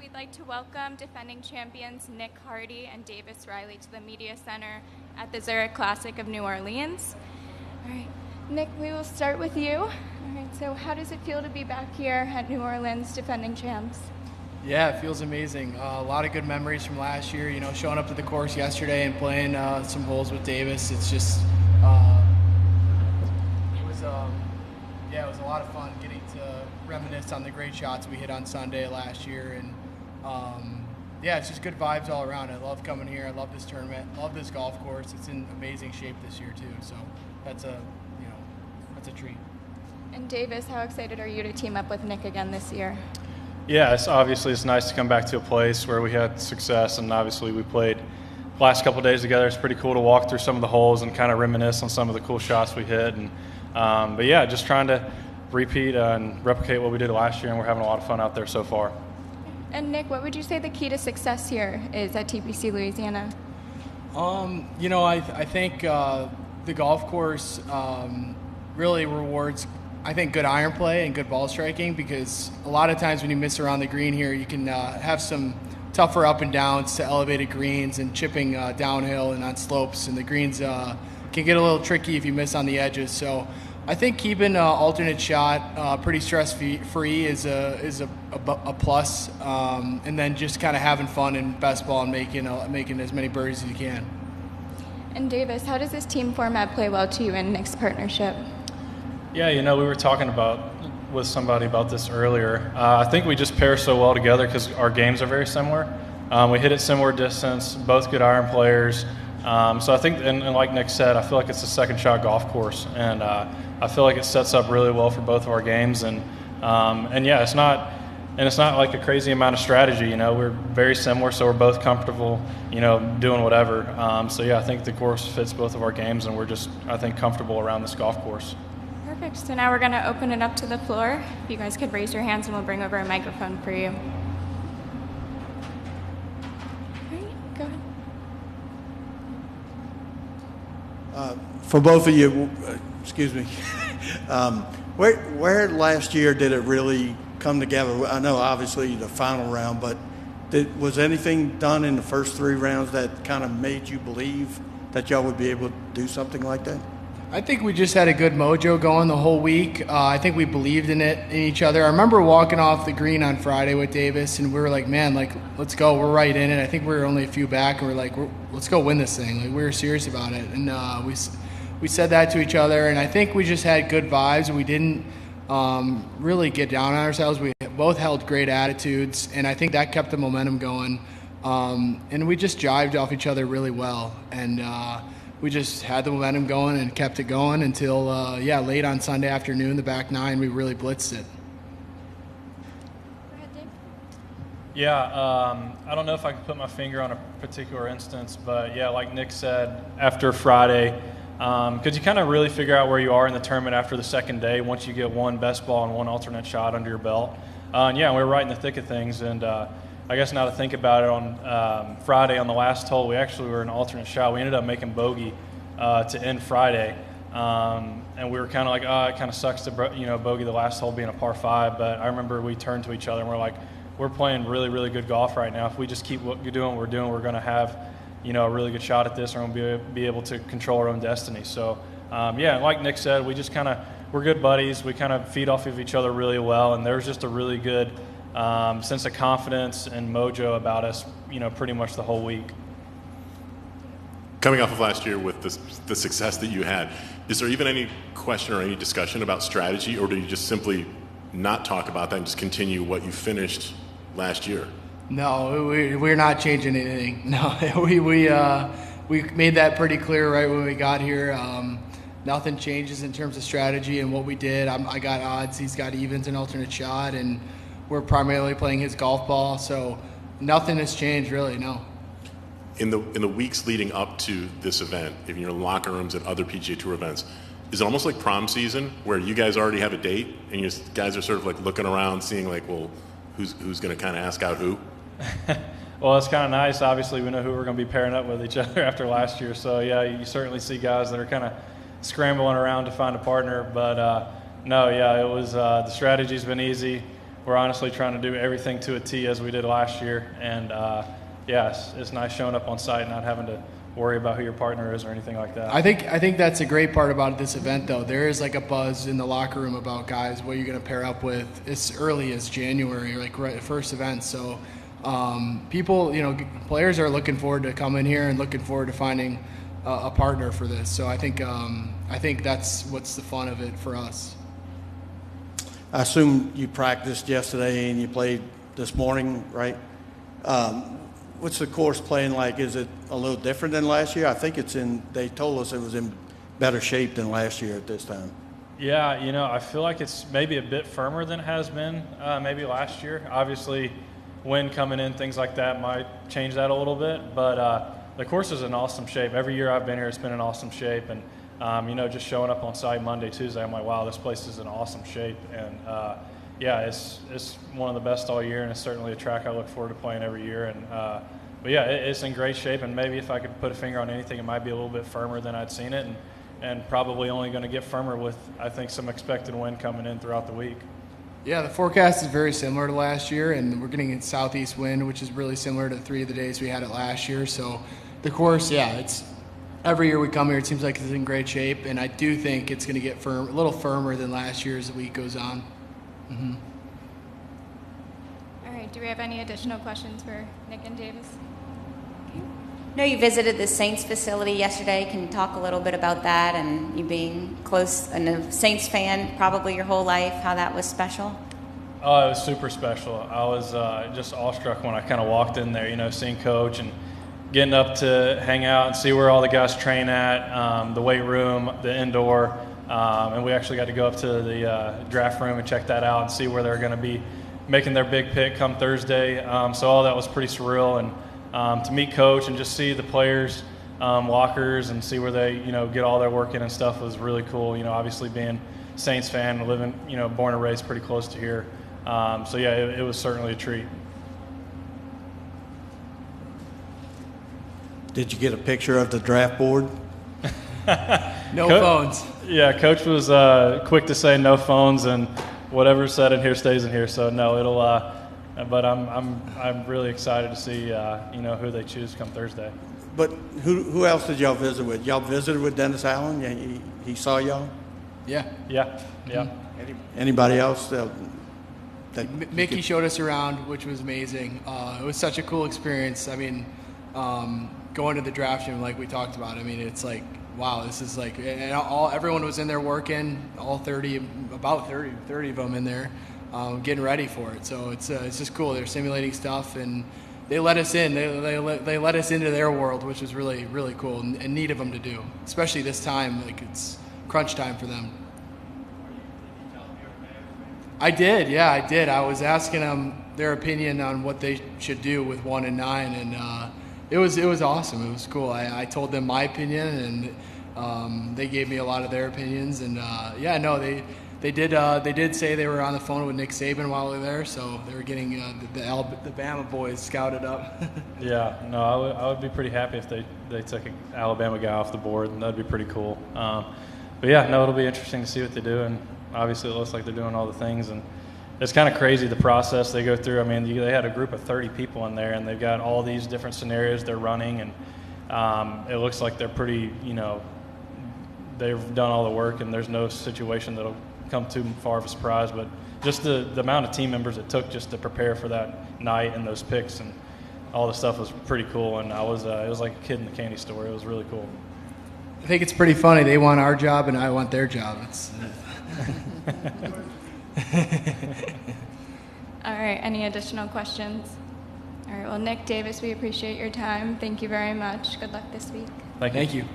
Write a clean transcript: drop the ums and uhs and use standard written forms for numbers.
we'd like to welcome defending champions Nick Hardy and Davis Riley to the Media Center at the Zurich Classic of New Orleans. All right, Nick, we will start with you. All right, so how does it feel to be back here at New Orleans defending champs? Yeah, it feels amazing. A lot of good memories from last year. You know, showing up to the course yesterday and playing some holes with Davis. It's just, it was a lot of fun getting to reminisce on the great shots we hit on Sunday last year. And it's just good vibes all around. I love coming here. I love this tournament. Love this golf course. It's in amazing shape this year too. So that's a treat. And Davis, how excited are you to team up with Nick again this year? Yeah, it's nice to come back to a place where we had success, and obviously we played the last couple of days together. It's pretty cool to walk through some of the holes and kind of reminisce on some of the cool shots we hit. And just trying to repeat and replicate what we did last year, and we're having a lot of fun out there so far. And Nick, what would you say the key to success here is at TPC Louisiana? I think the golf course really rewards, I think, good iron play and good ball striking, because a lot of times when you miss around the green here, you can have some tougher up and downs to elevated greens and chipping downhill and on slopes, and the greens can get a little tricky if you miss on the edges. So I think keeping alternate shot pretty stress-free is a plus, and then just kind of having fun in best ball and making as many birdies as you can. And Davis, how does this team format play well to you in Nick's partnership? Yeah, we were talking with somebody about this earlier. I think we just pair so well together because our games are very similar. We hit at similar distance, both good iron players. So I think, and like Nick said, I feel like it's a second shot golf course, and I feel like it sets up really well for both of our games. And it's not like a crazy amount of strategy. We're very similar, so we're both comfortable, doing whatever. I think the course fits both of our games, and we're just, I think, comfortable around this golf course. Perfect. So now we're going to open it up to the floor. If you guys could raise your hands, and we'll bring over a microphone for you. All right, go ahead. For both of you, excuse me, where last year did it really come together? I know obviously the final round, but was anything done in the first 3 rounds that kind of made you believe that y'all would be able to do something like that? I think we just had a good mojo going the whole week. I think we believed in each other. I remember walking off the green on Friday with Davis, and we were like, man, let's go. We're right in it. I think we were only a few back, and we're like, let's go win this thing. We were serious about it. And we said that to each other, and I think we just had good vibes. We didn't really get down on ourselves. We both held great attitudes, and I think that kept the momentum going. And we just jived off each other really well. And we just had the momentum going and kept it going until, late on Sunday afternoon, the back 9, we really blitzed it. Go ahead, Dave. Yeah, I don't know if I can put my finger on a particular instance, but yeah, like Nick said, after Friday, because you kind of really figure out where you are in the tournament after the second day once you get one best ball and one alternate shot under your belt. We were right in the thick of things, and I guess now to think about it, on Friday on the last hole, we actually were an alternate shot. We ended up making bogey to end Friday, and we were kind of like, it kind of sucks to bogey the last hole being a par 5. But I remember we turned to each other and we're like, we're playing really, really good golf right now. If we just keep doing what we're doing, we're going to have a really good shot at this, and we're going to be able to control our own destiny. So like Nick said, we just we're good buddies. We kind of feed off of each other really well, and there was just a really good sense of confidence and mojo about us, pretty much the whole week. Coming off of last year with the success that you had, is there even any question or any discussion about strategy, or do you just simply not talk about that and just continue what you finished last year? No, we're not changing anything. No, we made that pretty clear right when we got here. Nothing changes in terms of strategy and what we did. I got odds, he's got evens and alternate shot, and we're primarily playing his golf ball, so nothing has changed really, no. In the weeks leading up to this event, in your locker rooms at other PGA Tour events, is it almost like prom season where you guys already have a date and you guys are sort of like looking around seeing like, well, who's going to kind of ask out who? Well, it's kind of nice. Obviously, we know who we're going to be pairing up with each other after last year. So, yeah, you certainly see guys that are kind of scrambling around to find a partner. But, it was the strategy's been easy. we're honestly trying to do everything to a T as we did last year. And yeah, it's nice showing up on site, not having to worry about who your partner is or anything like that. I think that's a great part about this event, though. There is like a buzz in the locker room about guys, what you're going to pair up with as early as January, like right first event. So people, players are looking forward to coming here and looking forward to finding a partner for this. So I think that's what's the fun of it for us. I assume you practiced yesterday and you played this morning, right? What's the course playing like? Is it a little different than last year? I think they told us it was in better shape than last year at this time. Yeah, I feel like it's maybe a bit firmer than it has been maybe last year. Obviously, wind coming in, things like that might change that a little bit, but the course is in awesome shape. Every year I've been here, it's been in awesome shape, and just showing up on site Monday, Tuesday, I'm like, wow, this place is in awesome shape, and yeah, it's one of the best all year, and it's certainly a track I look forward to playing every year. And but yeah, it's in great shape, and maybe if I could put a finger on anything, it might be a little bit firmer than I'd seen it, and probably only going to get firmer with, I think, some expected wind coming in throughout the week. Yeah, the forecast is very similar to last year, and we're getting a southeast wind, which is really similar to 3 of the days we had it last year. So the course, yeah, it's every year we come here, it seems like it's in great shape, and I do think it's going to get a little firmer than last year as the week goes on. Mm-hmm. All right, do we have any additional questions for Nick and Davis? I know you visited the Saints facility yesterday. Can you talk a little bit about that and you being close and a Saints fan probably your whole life, how that was special? Oh, it was super special. I was just awestruck when I kind of walked in there, seeing Coach and getting up to hang out and see where all the guys train at, the weight room, the indoor, and we actually got to go up to the draft room and check that out and see where they're going to be making their big pick come Thursday. So all that was pretty surreal, and to meet Coach and just see the players' lockers and see where they, get all their work in and stuff was really cool. Obviously being a Saints fan, living, born and raised pretty close to here. So yeah, it was certainly a treat. Did you get a picture of the draft board? No phones. Yeah, Coach was quick to say no phones, and whatever's said in here stays in here. So no, it'll. But I'm really excited to see who they choose come Thursday. But who else did y'all visit with? Y'all visited with Dennis Allen? Yeah, he saw y'all. Yeah. Anybody else? Mickey showed us around, which was amazing. It was such a cool experience. I mean, going to the draft room like we talked about. I mean, it's like, wow, this is like, and everyone was in there working, all 30 of them in there. Getting ready for it, so it's just cool. They're simulating stuff, and they let us in. They let us into their world, which was really, really cool and neat of them to do, especially this time. Like, it's crunch time for them. I did. I was asking them their opinion on what they should do with 1 and 9, and it was awesome. It was cool. I told them my opinion, and they gave me a lot of their opinions, and They did say they were on the phone with Nick Saban while they were there, so they were getting the Bama boys scouted up. Yeah, no, I would be pretty happy if they took an Alabama guy off the board, and that'd be pretty cool. But yeah, no, it'll be interesting to see what they do, and obviously it looks like they're doing all the things, and it's kind of crazy the process they go through. I mean, they had a group of 30 people in there, and they've got all these different scenarios they're running, and it looks like they're pretty, they've done all the work, and there's no situation that'll come too far of a surprise, but just the amount of team members it took just to prepare for that night and those picks and all the stuff was pretty cool, and it was like a kid in the candy store. It was really cool. I think it's pretty funny. They want our job and I want their job. All right, any additional questions? All right, well, Nick, Davis, we appreciate your time. Thank you very much. Good luck this week. Thank you.